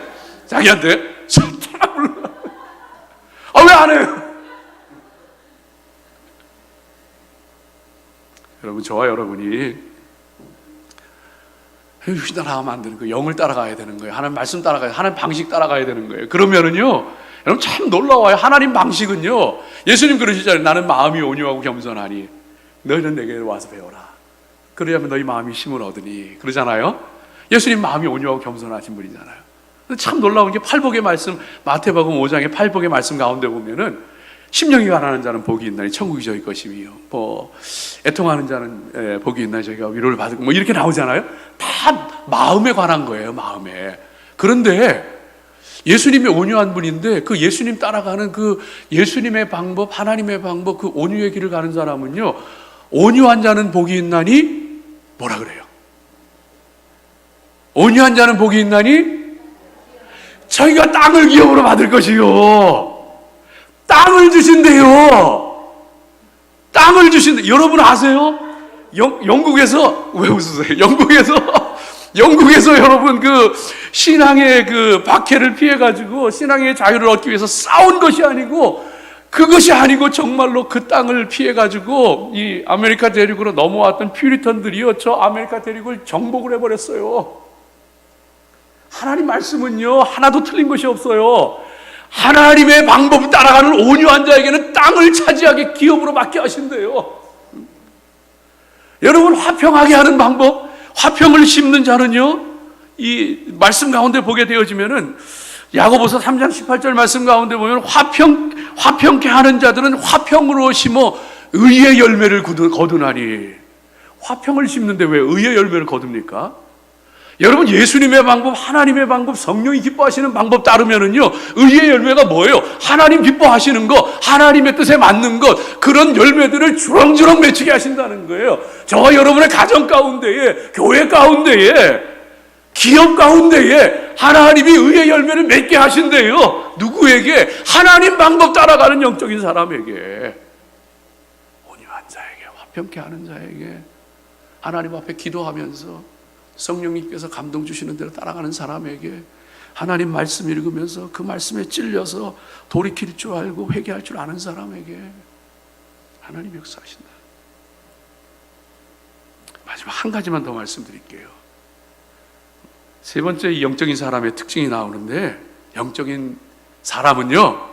satara 물러가라. 아, 왜 안 해요? 여러분, 저와 여러분이 휘날아 하면 안 되는 거예요. 영을 따라가야 되는 거예요. 하나님 말씀 따라가야, 하나님 방식 따라가야 되는 거예요. 그러면은요, 여러분 참 놀라워요. 하나님 방식은요, 예수님 그러시잖아요. 나는 마음이 온유하고 겸손하니 너희는 내게 와서 배워라. 그래야면 너희 마음이 힘을 얻으니. 그러잖아요. 예수님 마음이 온유하고 겸손하신 분이잖아요. 참 놀라운 게 팔복의 말씀, 마태복음 5장의 팔복의 말씀 가운데 보면은 심령이 가난한 자는 복이 있나니 천국이 저희 것이며, 애통하는 자는 복이 있나니 저희가 위로를 받고, 이렇게 나오잖아요. 다 마음에 관한 거예요. 마음에. 그런데 예수님이 온유한 분인데 그 예수님 따라가는 그 예수님의 방법, 하나님의 방법, 그 온유의 길을 가는 사람은요, 온유한 자는 복이 있나니 뭐라 그래요? 온유한 자는 복이 있나니 저희가 땅을 기업으로 받을 것이요. 땅을 주신대요. 땅을 주신대. 여러분 아세요? 영국에서, 왜 웃으세요? 영국에서 여러분 그 신앙의 그 박해를 피해가지고 신앙의 자유를 얻기 위해서 싸운 것이 아니고, 그것이 아니고 정말로 그 땅을 피해가지고 이 아메리카 대륙으로 넘어왔던 퓨리턴들이요, 저 아메리카 대륙을 정복을 해버렸어요. 하나님 말씀은요, 하나도 틀린 것이 없어요. 하나님의 방법을 따라가는 온유한 자에게는 땅을 차지하게 기업으로 맡게 하신대요. 여러분, 화평하게 하는 방법, 화평을 심는 자는요, 이 말씀 가운데 보게 되어지면은 야고보서 3장 18절 말씀 가운데 보면 화평케 하는 자들은 화평으로 심어 의의 열매를 거두나니. 화평을 심는데 왜 의의 열매를 거둡니까? 여러분, 예수님의 방법, 하나님의 방법, 성령이 기뻐하시는 방법 따르면은요, 의의 열매가 뭐예요? 하나님 기뻐하시는 것, 하나님의 뜻에 맞는 것, 그런 열매들을 주렁주렁 맺히게 하신다는 거예요. 저와 여러분의 가정 가운데에, 교회 가운데에, 기업 가운데에 하나님이 의의 열매를 맺게 하신대요. 누구에게? 하나님 방법 따라가는 영적인 사람에게, 온유한 자에게, 화평케 하는 자에게, 하나님 앞에 기도하면서 성령님께서 감동 주시는 대로 따라가는 사람에게, 하나님 말씀 읽으면서 그 말씀에 찔려서 돌이킬 줄 알고 회개할 줄 아는 사람에게 하나님 역사하신다. 마지막 한 가지만 더 말씀드릴게요. 세 번째, 이 영적인 사람의 특징이 나오는데, 영적인 사람은요,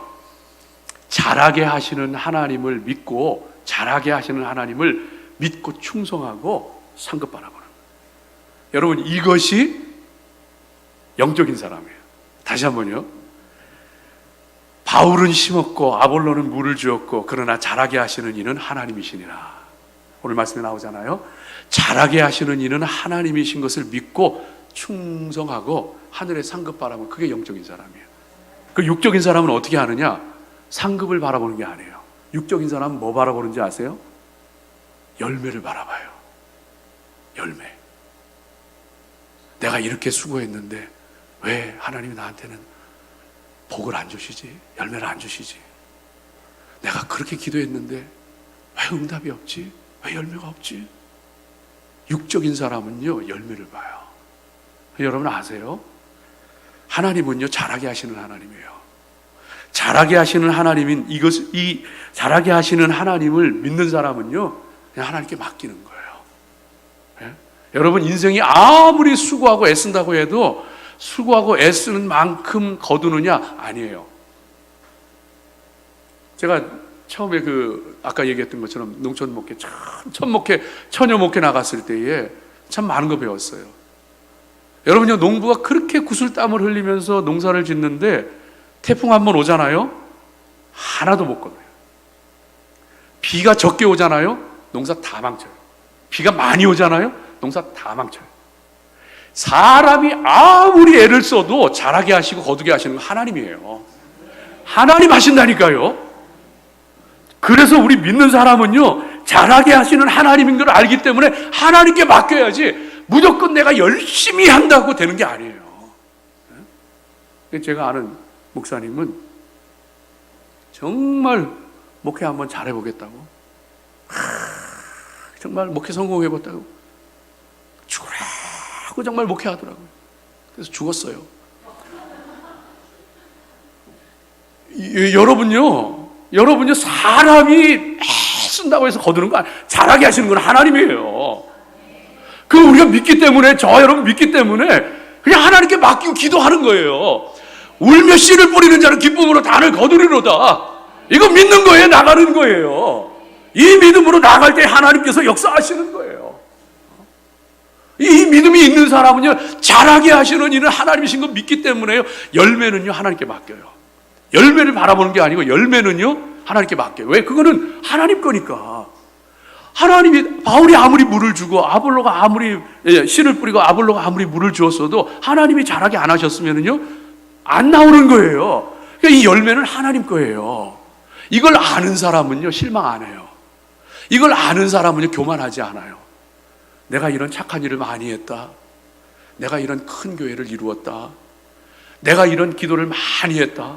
잘하게 하시는 하나님을 믿고, 잘하게 하시는 하나님을 믿고 충성하고 상급 바라보는 거예요. 여러분, 이것이 영적인 사람이에요. 다시 한번요. 바울은 심었고 아볼로는 물을 주었고 그러나 자라게 하시는 이는 하나님이시니라. 오늘 말씀에 나오잖아요. 자라게 하시는 이는 하나님이신 것을 믿고 충성하고 하늘의 상급 바라보는, 그게 영적인 사람이에요. 그 육적인 사람은 어떻게 하느냐? 상급을 바라보는 게 아니에요. 육적인 사람은 뭐 바라보는지 아세요? 열매를 바라봐요. 열매. 내가 이렇게 수고했는데 왜 하나님이 나한테는 복을 안 주시지? 열매를 안 주시지? 내가 그렇게 기도했는데 왜 응답이 없지? 왜 열매가 없지? 육적인 사람은요, 열매를 봐요. 여러분 아세요? 하나님은요, 잘하게 하시는 하나님이에요. 잘하게 하시는 하나님인 이 잘하게 하시는 하나님을 믿는 사람은요, 그냥 하나님께 맡기는 거예요. 예? 여러분, 인생이 아무리 수고하고 애쓴다고 해도 수고하고 애쓰는 만큼 거두느냐? 아니에요. 제가 처음에 아까 얘기했던 것처럼 농촌 목회, 처녀 목회 나갔을 때에 참 많은 거 배웠어요. 여러분요, 농부가 그렇게 구슬땀을 흘리면서 농사를 짓는데 태풍 한번 오잖아요? 하나도 못 거둬요. 비가 적게 오잖아요? 농사 다 망쳐요. 비가 많이 오잖아요? 농사 다 망쳐요. 사람이 아무리 애를 써도 자라게 하시고 거두게 하시는 건 하나님이에요. 하나님 하신다니까요. 그래서 우리 믿는 사람은요, 자라게 하시는 하나님인 걸 알기 때문에 하나님께 맡겨야지 무조건 내가 열심히 한다고 되는 게 아니에요. 제가 아는 목사님은 정말 목회 한번 잘해보겠다고, 정말 목회 성공해보겠다고 죽으라고 정말 목회하더라고요. 그래서 죽었어요. 여러분요, 사람이 쓴다고 해서 거두는 거 아니에요. 잘하게 하시는 건 하나님이에요. 그 우리가 믿기 때문에, 저와 여러분 믿기 때문에 그냥 하나님께 맡기고 기도하는 거예요. 울며 씨를 뿌리는 자는 기쁨으로 단을 거두리로다. 이거 믿는 거예요. 나가는 거예요. 이 믿음으로 나갈 때 하나님께서 역사하시는 거예요. 이 믿음이 있는 사람은요, 잘하게 하시는 이는 하나님이신 거 믿기 때문에요, 열매는요 하나님께 맡겨요. 열매를 바라보는 게 아니고 열매는요 하나님께 맡겨요. 왜? 그거는 하나님 거니까. 바울이 아무리 물을 주고 아볼로가 아무리 씨를 뿌리고 아볼로가 아무리 물을 주었어도 하나님이 잘하게 안 하셨으면은요 안 나오는 거예요. 그러니까 이 열매는 하나님 거예요. 이걸 아는 사람은요 실망 안 해요. 이걸 아는 사람은요 교만하지 않아요. 내가 이런 착한 일을 많이 했다. 내가 이런 큰 교회를 이루었다. 내가 이런 기도를 많이 했다.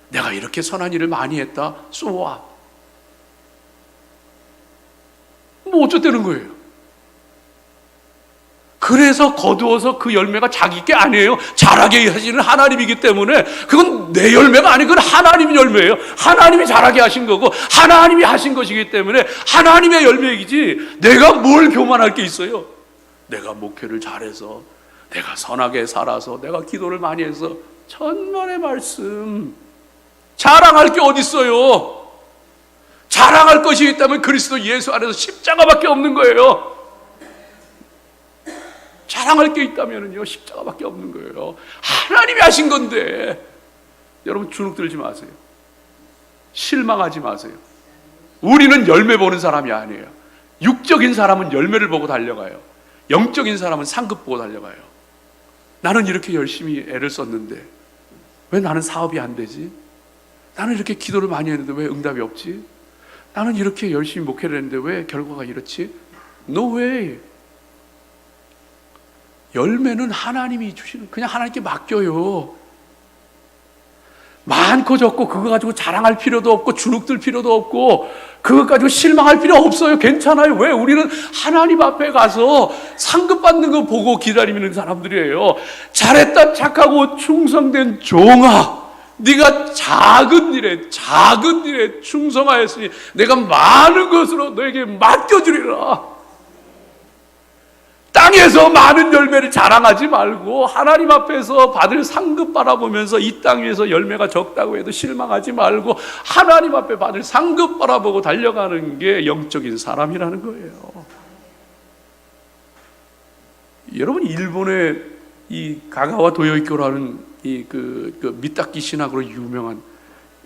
내가 이렇게 선한 일을 많이 했다. 쏘아. 뭐 어쩌다는 거예요. 그래서 거두어서 그 열매가 자기 게 아니에요. 잘하게 하시는 하나님이기 때문에 그건 내 열매가 아니고 그건 하나님 열매예요. 하나님이 잘하게 하신 거고 하나님이 하신 것이기 때문에 하나님의 열매이지 내가 뭘 교만할 게 있어요. 내가 목회를 잘해서, 내가 선하게 살아서, 내가 기도를 많이 해서, 천만의 말씀, 자랑할 게 어디 있어요? 자랑할 것이 있다면 그리스도 예수 안에서 십자가밖에 없는 거예요. 자랑할 게 있다면요 십자가밖에 없는 거예요. 하나님이 하신 건데. 여러분 주눅 들지 마세요. 실망하지 마세요. 우리는 열매 보는 사람이 아니에요. 육적인 사람은 열매를 보고 달려가요. 영적인 사람은 상급 보고 달려가요. 나는 이렇게 열심히 애를 썼는데 왜 나는 사업이 안 되지? 나는 이렇게 기도를 많이 했는데 왜 응답이 없지? 나는 이렇게 열심히 목회를 했는데 왜 결과가 이렇지? No way. 열매는 하나님이 주시는, 그냥 하나님께 맡겨요. 많고 적고 그거 가지고 자랑할 필요도 없고 주눅들 필요도 없고 그것 가지고 실망할 필요 없어요. 괜찮아요. 왜? 우리는 하나님 앞에 가서 상급 받는 거 보고 기다리는 사람들이에요. 잘했다 착하고 충성된 종아, 네가 작은 일에 충성하였으니 내가 많은 것으로 너에게 맡겨주리라. 땅에서 많은 열매를 자랑하지 말고 하나님 앞에서 받을 상급 바라보면서 이 땅 위에서 열매가 적다고 해도 실망하지 말고 하나님 앞에 받을 상급 바라보고 달려가는 게 영적인 사람이라는 거예요. 여러분, 일본의 이 가가와 도요이코라는 그 미타키 신학으로 유명한,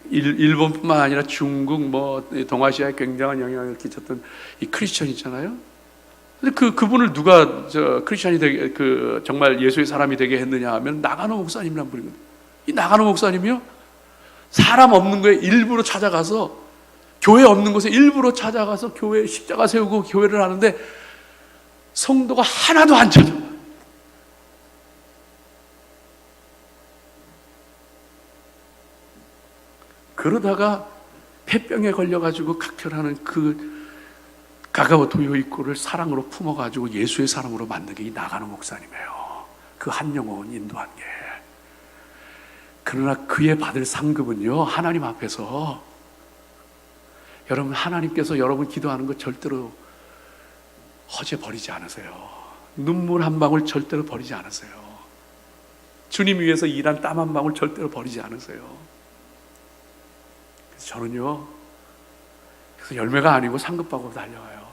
일본뿐만 아니라 중국, 동아시아에 굉장한 영향을 끼쳤던 이 크리스천 있잖아요. 근데 그분을 누가 크리스천이 되게, 정말 예수의 사람이 되게 했느냐 하면 나가노 목사님이란 분이거든요. 이 나가노 목사님이요, 사람 없는 거에 일부러 찾아가서, 교회 없는 곳에 일부러 찾아가서 교회 십자가 세우고 교회를 하는데 성도가 하나도 안 찾아와요. 그러다가 폐병에 걸려가지고 각혈하는 가가와 도요이코를 사랑으로 품어가지고 예수의 사람으로 만든 게 이 나가노 목사님이에요. 그 한 영혼 인도한 게. 그러나 그의 받을 상급은요, 하나님 앞에서, 여러분, 하나님께서 여러분 기도하는 거 절대로 허재 버리지 않으세요. 눈물 한 방울 절대로 버리지 않으세요. 주님 위해서 일한 땀 한 방울 절대로 버리지 않으세요. 그래서 저는요, 그래서 열매가 아니고 상급받고 달려가요.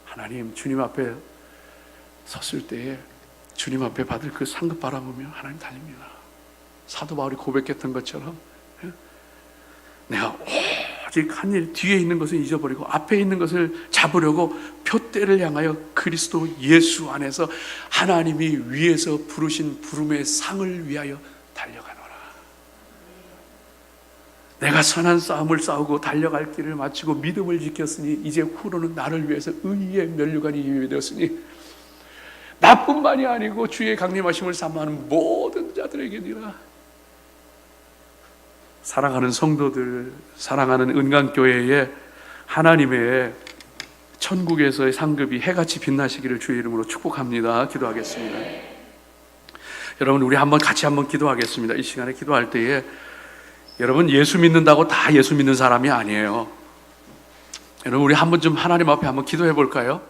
하나님, 주님 앞에 섰을 때에 주님 앞에 받을 그 상급 바라보며 하나님 달립니다. 사도 바울이 고백했던 것처럼 내가 오직 한 일, 뒤에 있는 것을 잊어버리고 앞에 있는 것을 잡으려고 표대를 향하여 그리스도 예수 안에서 하나님이 위에서 부르신 부름의 상을 위하여 달려가노라. 내가 선한 싸움을 싸우고 달려갈 길을 마치고 믿음을 지켰으니 이제 후로는 나를 위해서 의의 면류관이 예비되었으니 나뿐만이 아니고 주의 강림하심을 사모하는 모든 자들에게니라. 사랑하는 성도들, 사랑하는 은강교회에 하나님의 천국에서의 상급이 해같이 빛나시기를 주의 이름으로 축복합니다. 기도하겠습니다. 여러분, 우리 같이 한번 기도하겠습니다. 이 시간에 기도할 때에 여러분, 예수 믿는다고 다 예수 믿는 사람이 아니에요. 여러분, 우리 한번 좀 하나님 앞에 한번 기도해 볼까요?